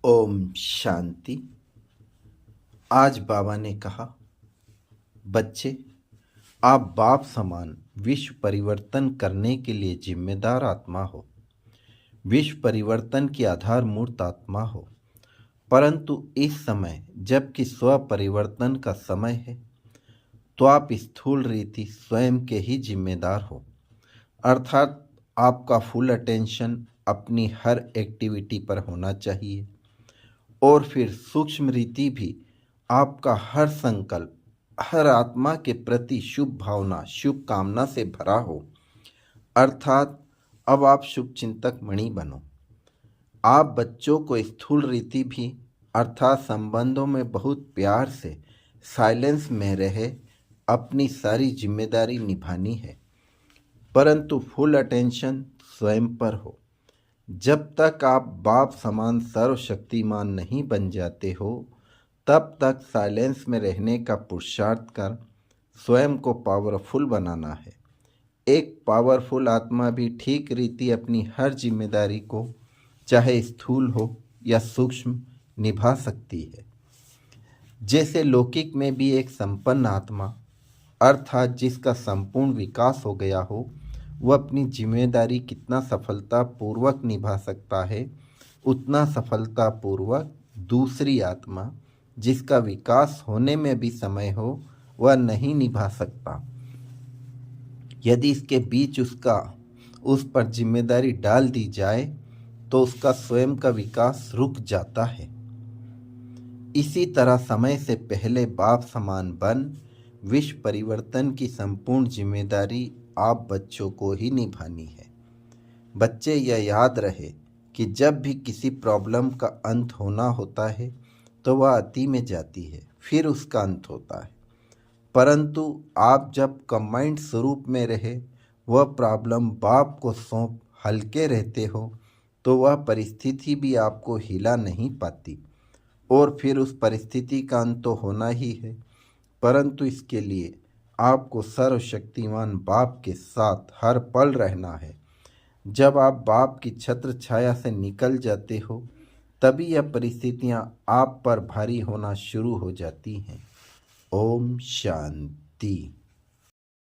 ओम शांति। आज बाबा ने कहा, बच्चे, आप बाप समान विश्व परिवर्तन करने के लिए जिम्मेदार आत्मा हो, विश्व परिवर्तन की आधार मूर्त आत्मा हो। परंतु इस समय जबकि स्व परिवर्तन का समय है, तो आप स्थूल रीति स्वयं के ही जिम्मेदार हो। अर्थात आपका फुल अटेंशन अपनी हर एक्टिविटी पर होना चाहिए और फिर सूक्ष्म रीति भी आपका हर संकल्प हर आत्मा के प्रति शुभ भावना शुभ कामना से भरा हो। अर्थात अब आप शुभ चिंतक मणि बनो। आप बच्चों को स्थूल रीति भी अर्थात संबंधों में बहुत प्यार से साइलेंस में रहे अपनी सारी जिम्मेदारी निभानी है, परंतु फुल अटेंशन स्वयं पर हो। जब तक आप बाप समान सर्वशक्तिमान नहीं बन जाते हो, तब तक साइलेंस में रहने का पुरुषार्थ कर स्वयं को पावरफुल बनाना है। एक पावरफुल आत्मा भी ठीक रीति अपनी हर जिम्मेदारी को चाहे स्थूल हो या सूक्ष्म निभा सकती है। जैसे लौकिक में भी एक संपन्न आत्मा अर्थात जिसका संपूर्ण विकास हो गया हो, वह अपनी जिम्मेदारी कितना सफलतापूर्वक निभा सकता है, उतना सफलतापूर्वक दूसरी आत्मा जिसका विकास होने में भी समय हो वह नहीं निभा सकता। यदि इसके बीच उस पर जिम्मेदारी डाल दी जाए तो उसका स्वयं का विकास रुक जाता है। इसी तरह समय से पहले बाप समान बन विश्व परिवर्तन की संपूर्ण जिम्मेदारी आप बच्चों को ही निभानी है। बच्चे यह याद रहे कि जब भी किसी प्रॉब्लम का अंत होना होता है तो वह अति में जाती है, फिर उसका अंत होता है। परंतु आप जब कंबाइंड स्वरूप में रहे वह प्रॉब्लम बाप को सौंप हल्के रहते हो, तो वह परिस्थिति भी आपको हिला नहीं पाती और फिर उस परिस्थिति का अंत तो होना ही है। परंतु इसके लिए आपको सर्वशक्तिमान बाप के साथ हर पल रहना है। जब आप बाप की छत्र छाया से निकल जाते हो, तभी यह परिस्थितियां आप पर भारी होना शुरू हो जाती हैं। ओम शांति।